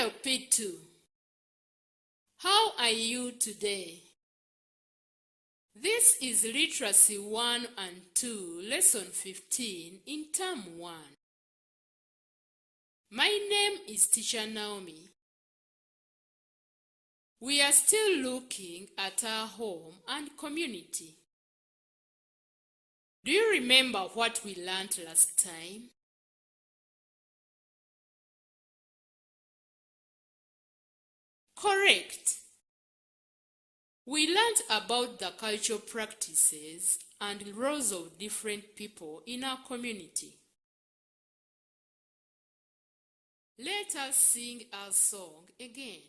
LP2. How are you today? This is Literacy 1 and 2, Lesson 15 in Term 1. My name is Teacher Naomi. We are still looking at our home and community. Do you remember what we learned last time? Correct. We learned about the cultural practices and roles of different people in our community. Let us sing our song again.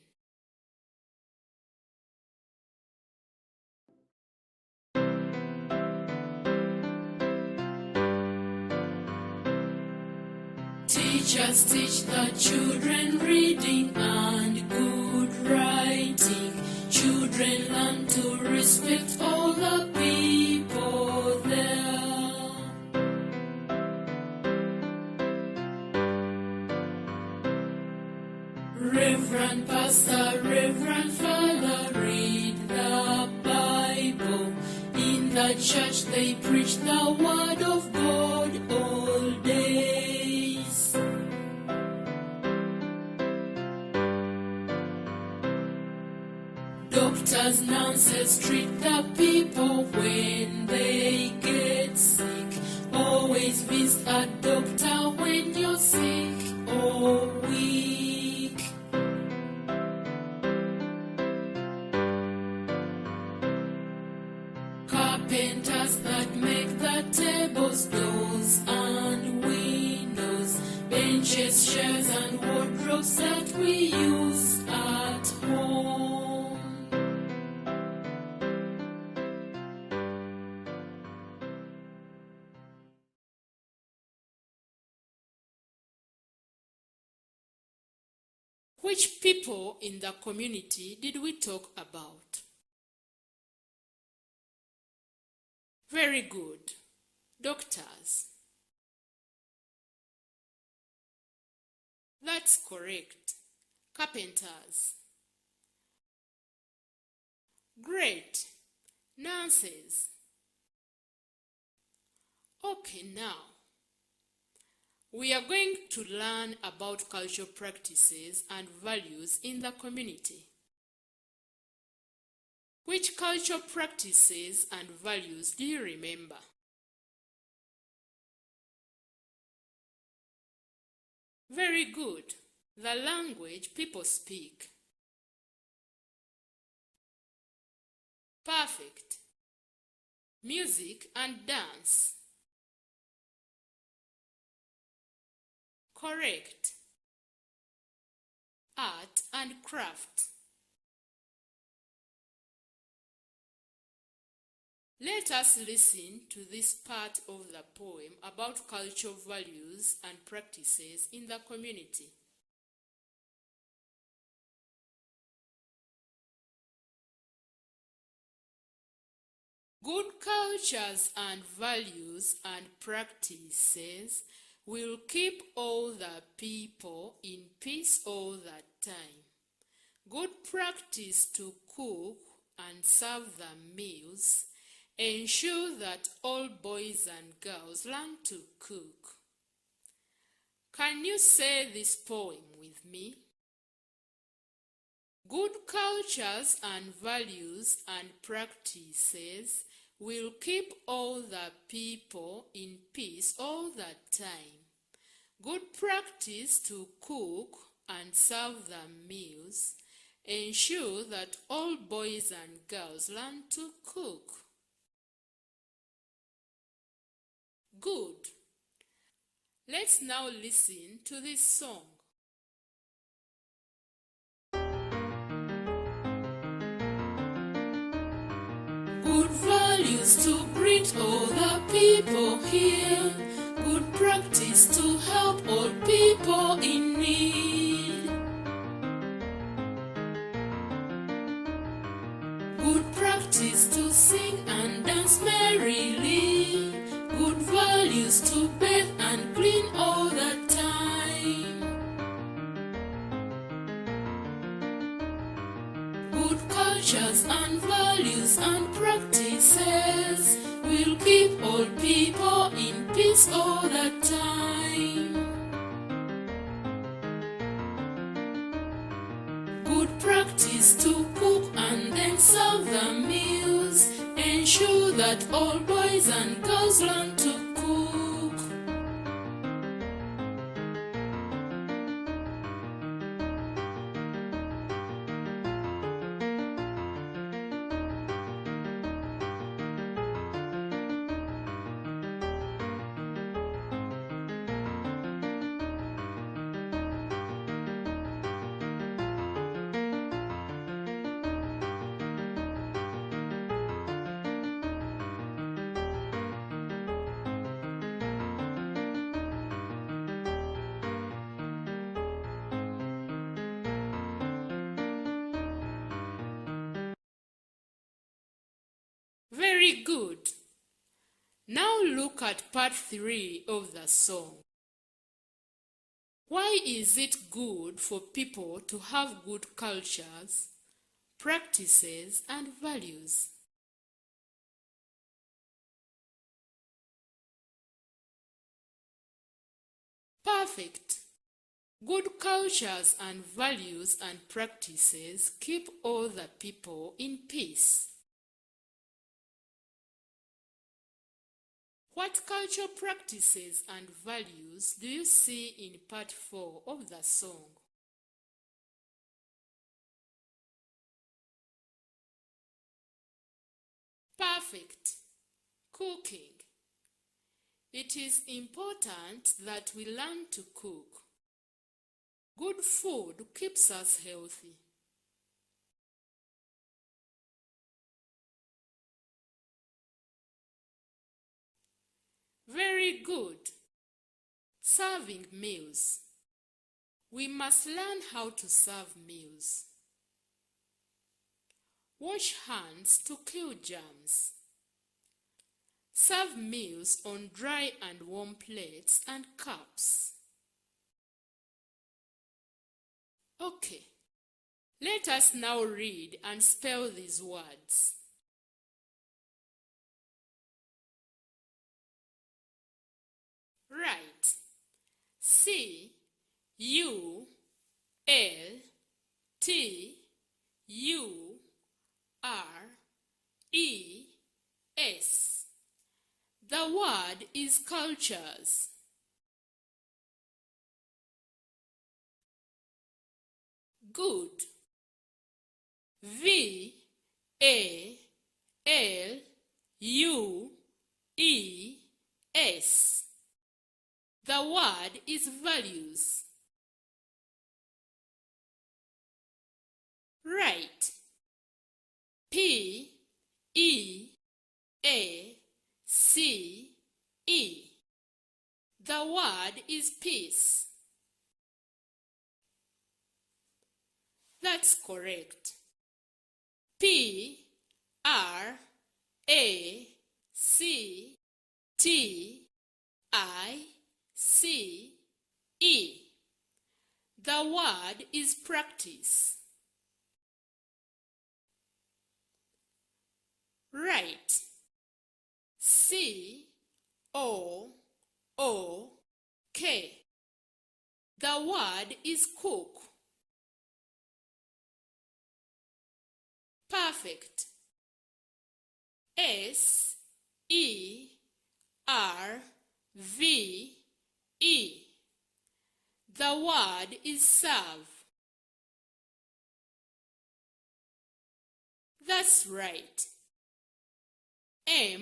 Teachers teach the children reading and good writing. Children learn to respect all the people there. Reverend Pastor, Reverend Father read the Bible. In the church they preach the word of God all days. Doctors, nurses treat the people when they get sick. Always visit a doctor when you're sick or weak. Carpenters that make the tables, doors and windows, benches, chairs and wardrobes that we use at home. Which people in the community did we talk about? Very good. Doctors. That's correct. Carpenters. Great. Nurses. Okay, now we are going to learn about cultural practices and values in the community. Which cultural practices and values do you remember? Very good. The language people speak. Perfect. Music and dance. Correct. Art and craft. Let us listen to this part of the poem about cultural values and practices in the community. Good cultures and values and practices will keep all the people in peace all the time. Good practice to cook and serve the meals ensure that all boys and girls learn to cook. Can you say this poem with me? Good cultures and values and practices will keep all the people in peace all the time. Good practice to cook and serve the meals ensure that all boys and girls learn to cook. Good. Let's now listen to this song. Good values to greet all the people here. Good practice to help all people in need. Good practice to sing and dance merrily. Good values to bathe and clean all the time. practices will keep all people in peace all the time. Good practice to cook and then serve the meals. Ensure that all boys and girls learn to cook. Very good. Now look at part 3 of the song. Why is it good for people to have good cultures, practices, and values? Perfect. Good cultures and values and practices keep all the people in peace. What cultural practices and values do you see in part 4 of the song? Perfect. Cooking. It is important that we learn to cook. Good food keeps us healthy. Very good. Serving meals. We must learn how to serve meals. Wash hands to kill germs. Serve meals on dry and warm plates and cups. Okay, let us now read and spell these words. Write Cultures. The word is cultures. Good. VALUES. The word is values. Right. PEACE. The word is peace. That's correct. PRACTICE. The word is practice. Right. COOK. The word is cook. Perfect. SERVE. The word is serve. That's right. MEALS.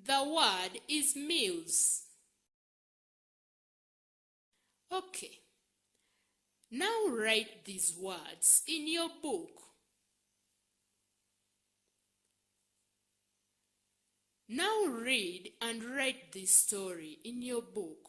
The word is meals. Okay. Now write these words in your book. Now read and write this story in your book.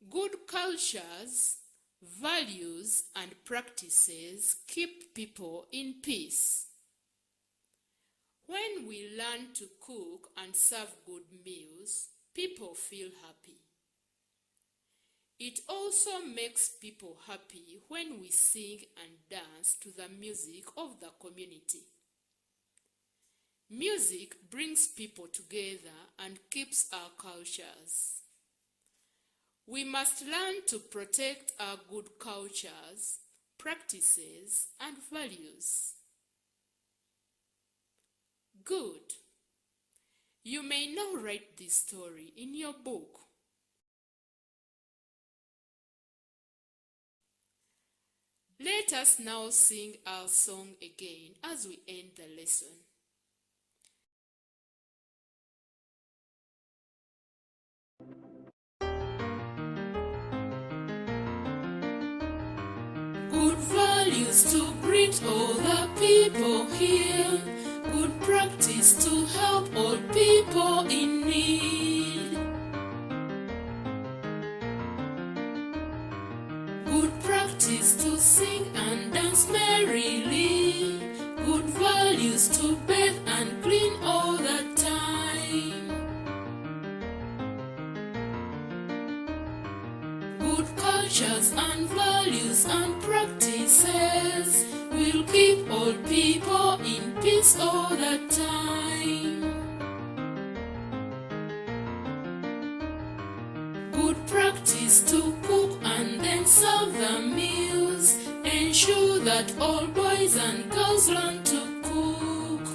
Good cultures, values, and practices keep people in peace. When we learn to cook and serve good meals, people feel happy. It also makes people happy when we sing and dance to the music of the community. Music brings people together and keeps our cultures. We must learn to protect our good cultures, practices, and values. Good. You may now write this story in your book. Let us now sing our song again as we end the lesson. Good values to greet all the people here. Good practice to help all people in need. Good practice to sing and dance merrily. Good values to bathe and clean all the time. Good cultures and values and practices will keep all people in peace all the time. Good practice to cook and then serve the meals. Ensure that all boys and girls learn to cook.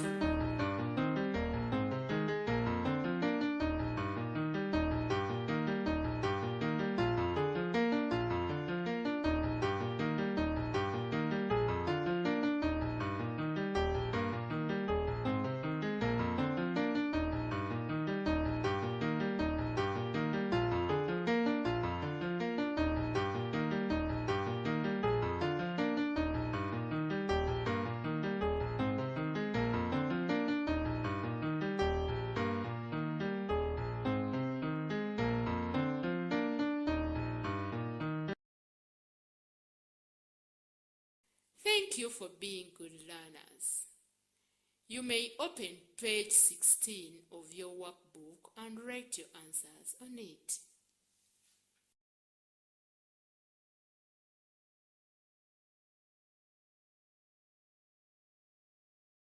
Thank you for being good learners. You may open page 16 of your workbook and write your answers on it.